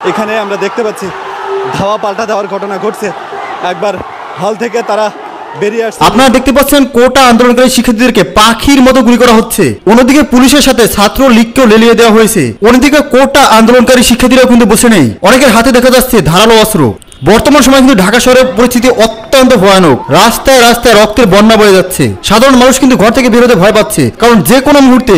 এখানে আমরা দেখতে পাচ্ছি ধাওয়া পাল্টা দেওয়ার ঘটনা ঘটছে। একবার হল থেকে তারা বেরিয়ে আসছে। আপনারা দেখতে পাচ্ছেন কোটা আন্দোলনকারী শিক্ষার্থীদেরকে পাখির মতো গুলি করা হচ্ছে। অন্যদিকে পুলিশের সাথে ছাত্র লীগকেও লেলিয়ে দেওয়া হয়েছে। অন্যদিকে কোটা আন্দোলনকারী শিক্ষার্থীরাও কিন্তু বসে নেই, অনেকের হাতে দেখা যাচ্ছে ধারালো অস্ত্র। বর্তমান সময় কিন্তু ঢাকা শহরের পরিস্থিতি অত্যন্ত ভয়ানক। রাস্তায় রাস্তায় রক্তের বন্যা বয়ে যাচ্ছে। সাধারণ মানুষ কিন্তু ঘর থেকে বের হতে ভয় পাচ্ছে, কারণ যে কোনো মুহূর্তে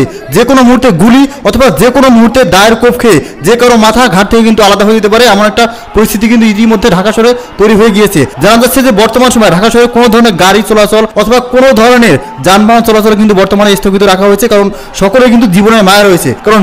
গুলি অথবা যে কোনো মুহূর্তে দায়ের কোপ খেয়ে যে কারো মাথা ঘাট থেকে কিন্তু আলাদা হয়ে যেতে পারে, এমন একটা পরিস্থিতি কিন্তু ইতিমধ্যে ঢাকা শহরে তৈরি হয়ে গিয়েছে। জানা যাচ্ছে যে বর্তমান সময় ঢাকা শহরে কোনো ধরনের গাড়ি চলাচল অথবা কোনো ধরনের যানবাহন চলাচল কিন্তু বর্তমানে স্থগিত রাখা হয়েছে, কারণ সকলে কিন্তু জীবনের মায়া রয়েছে। কারণ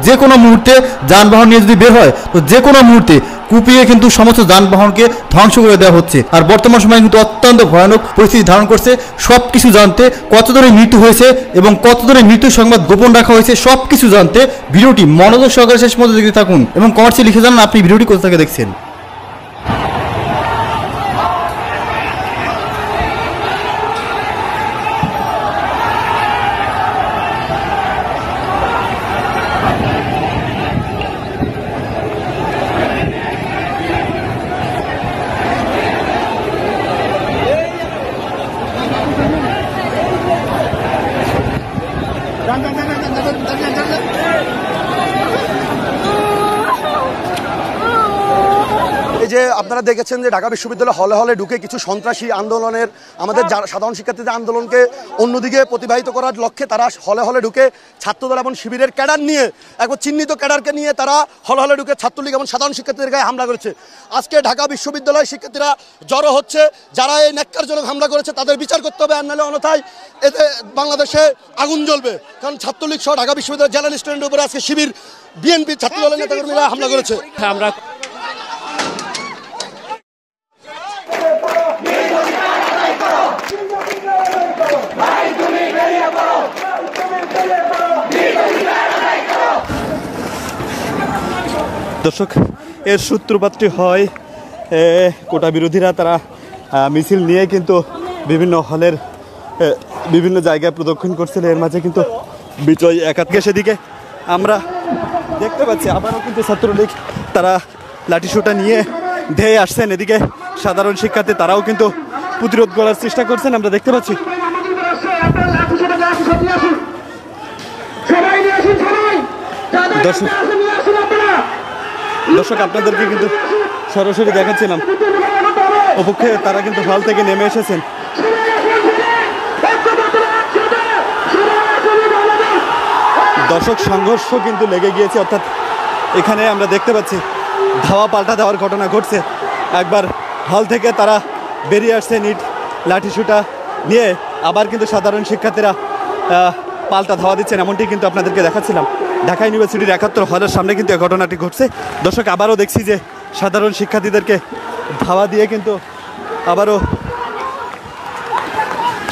যে কোনো মুহূর্তে যানবাহন নিয়ে যদি বের হয়, তো যে কোনো মুহূর্তে কুপিয়ে কিন্তু সমস্ত যানবাহনকে ধ্বংস করে দেওয়া হচ্ছে। আর বর্তমান সময় কিন্তু অত্যন্ত ভয়ানক পরিস্থিতি ধারণ করছে। সবকিছু জানতে, কতজনের মৃত্যু হয়েছে এবং কতজনের মৃত্যুর সংবাদ গোপন রাখা হয়েছে, সবকিছু জানতে ভিডিওটি মনোযোগ সহকারে শেষ পর্যন্ত দেখতে থাকুন এবং কমেন্টে লিখে জানান আপনি ভিডিওটি কোথা থেকে দেখছেন। এই যে আপনারা দেখেছেন যে ঢাকা বিশ্ববিদ্যালয় হলে হলে ঢুকে কিছু সন্ত্রাসী আন্দোলনের আমাদের সাধারণ শিক্ষার্থীদের আন্দোলনকে অন্যদিকে প্রতিবাহিত করার লক্ষ্যে তারা হলে হলে ঢুকে ছাত্রদল এবং শিবিরের ক্যাডার নিয়ে একবার চিহ্নিত ক্যাডারকে নিয়ে তারা হলে হলে ঢুকে ছাত্রলীগ এবং সাধারণ শিক্ষার্থীদের গায়ে হামলা করেছে। আজকে ঢাকা বিশ্ববিদ্যালয়ের শিক্ষার্থীরা জড়ো হচ্ছে। যারা এই ন্যাক্কারজনক হামলা করেছে তাদের বিচার করতে হবে, আর নাহলে অন্যথায় এতে বাংলাদেশে আগুন জ্বলবে। কারণ ছাত্রলীগ সহ ঢাকা বিশ্ববিদ্যালয়ের জেলা স্টুডেন্টের উপরে আজকে শিবির বিএনপি ছাত্রদলের নেতাকর্মীরা হামলা করেছে। আমরা দর্শক, এর সূত্রপাতটি হয় কোটা বিরোধীরা তারা মিছিল নিয়ে কিন্তু বিভিন্ন হলের বিভিন্ন জায়গায় প্রদক্ষিণ করছিল। এর মাঝে কিন্তু বিজয় একাত্মকে সেদিকে আমরা দেখতে পাচ্ছি আবারও কিন্তু ছাত্রলীগ তারা লাঠিসোঁটা নিয়ে ধেয়ে আসছেন। এদিকে সাধারণ শিক্ষার্থী তারাও কিন্তু প্রতিরোধ করার চেষ্টা করছেন, আমরা দেখতে পাচ্ছি। দর্শক আপনাদেরকে কিন্তু সরাসরি দেখাচ্ছিলাম, অপক্ষে তারা কিন্তু হল থেকে নেমে এসেছেন। দর্শক, সংঘর্ষ কিন্তু লেগে গিয়েছে, অর্থাৎ এখানে আমরা দেখতে পাচ্ছি ধাওয়া পাল্টা দেওয়ার ঘটনা ঘটছে। একবার হল থেকে তারা বেরিয়ে আসছে ইট লাঠিসোঁটা নিয়ে, আবার কিন্তু সাধারণ শিক্ষার্থীরা পাল্টা ধাওয়া দিচ্ছেন, এমনটি কিন্তু আপনাদেরকে দেখাচ্ছিলাম। ঢাকা ইউনিভার্সিটির 71 হলের সামনে কিন্তু এই ঘটনাটি ঘটছে। দর্শক, আবারও দেখছি যে সাধারণ শিক্ষার্থীদেরকে ধাওয়া দিয়ে কিন্তু আবারও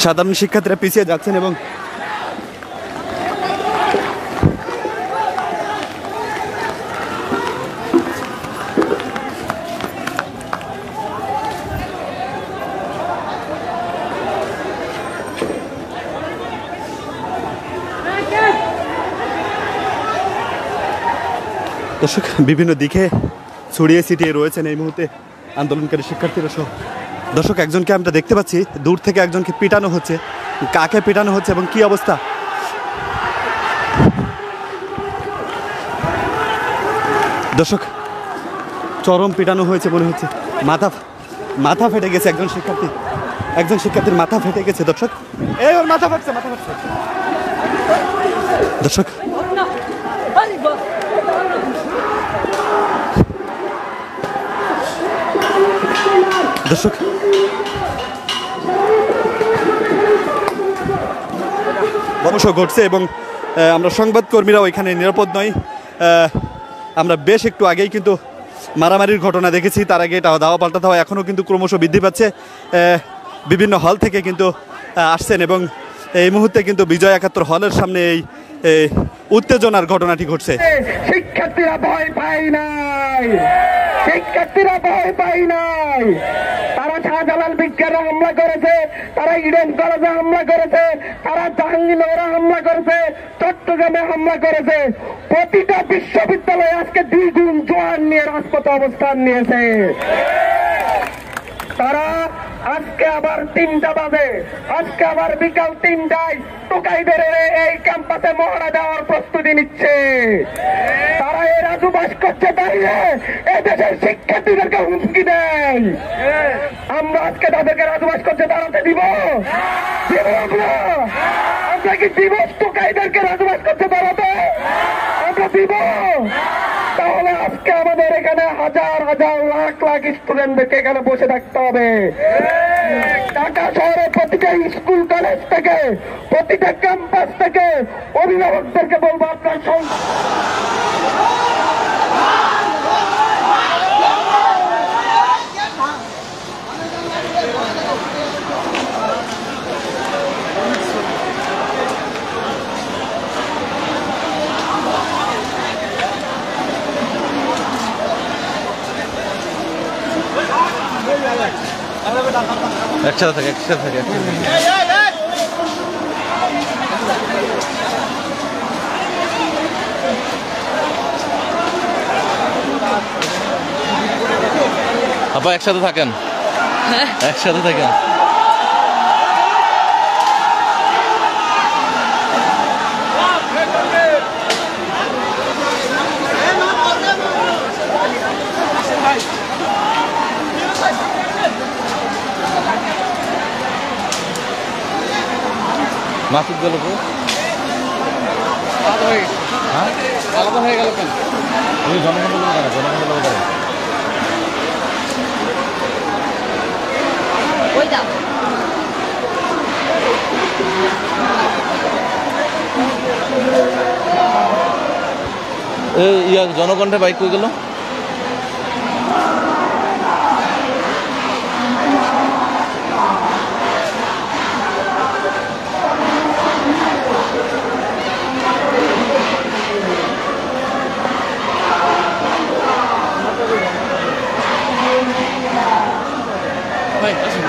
সাধারণ শিক্ষার্থীরা পিছিয়ে যাচ্ছেন এবং দর্শক বিভিন্ন দিকে ছড়িয়ে ছিটিয়ে রয়েছেন এই মুহূর্তে আন্দোলনকারী শিক্ষার্থীরা সহ। দর্শক, একজনকে আমরা দেখতে পাচ্ছি দূর থেকে একজনকে পিটানো হচ্ছে। কাকে পিটানো হচ্ছে এবং কি অবস্থা? দর্শক, চরম পিটানো হয়েছে মনে হচ্ছে। মাথা ফেটে গেছে একজন শিক্ষার্থীর মাথা ফেটে গেছে। দর্শক, এই ওর মাথা ফাটছে। দর্শক, ধ্বংস ঘটছে এবং আমরা সংবাদকর্মীরাও এখানে নিরাপদ নয়। আমরা বেশ একটু আগেই কিন্তু মারামারির ঘটনা দেখেছি, তার আগে এটা ধাওয়া পাল্টা ধাওয়া এখনও কিন্তু ক্রমশ বৃদ্ধি পাচ্ছে। বিভিন্ন হল থেকে কিন্তু আসছেন এবং এই মুহূর্তে কিন্তু বিজয় 71 হলের সামনে এই উত্তেজনার ঘটনাটি ঘটছে। শিক্ষার্থীরা ভয় পায় নাই, তারা শাহজালাল বিজ্ঞানে হামলা করেছে, তারা ইডেন কলেজে হামলা করেছে, তারা জাহাঙ্গীরনগরে হামলা করেছে, চট্টগ্রামে হামলা করেছে। প্রতিটা বিশ্ববিদ্যালয়ে আজকে দ্বিগুণ জোয়ান নিয়ে রাজপথে অবস্থান নিয়েছে। তারা আজকে আবার 3টা বাজে, আজকে আবার বিকাল 3টায় টোকাইদের এই ক্যাম্পাসে মহড়া দেওয়ার প্রস্তুতি নিচ্ছে। তারা এই রাজুবাস করছে দাঁড়িয়ে এদেশের শিক্ষার্থীদেরকে হুমকি দেয়। আমরা আজকে তাদেরকে রাজুবাস করছে দাঁড়াতে দিব? আমরা কি দিব টোকাইদেরকে রাজুবাস করছে দাঁড়াতে? আমরা দিব? তাহলে আজকে আমাদের এখানে হাজার হাজার লাখ লাখ স্টুডেন্টদেরকে এখানে বসে থাকতে হবে। ঢাকা শহরে প্রতিটা স্কুল কলেজ থেকে, প্রতিটা ক্যাম্পাস থেকে অভিভাবকদেরকে বলবো আপনার একসাথে থাকে, একসাথে থাকে। আপা একসাথে থাকেন, একসাথে থাকেন। মাসুদ গেল তো আলাদা হয়ে গেল কেন? জনগণ জনগণে বাইক কই গেল? Hey!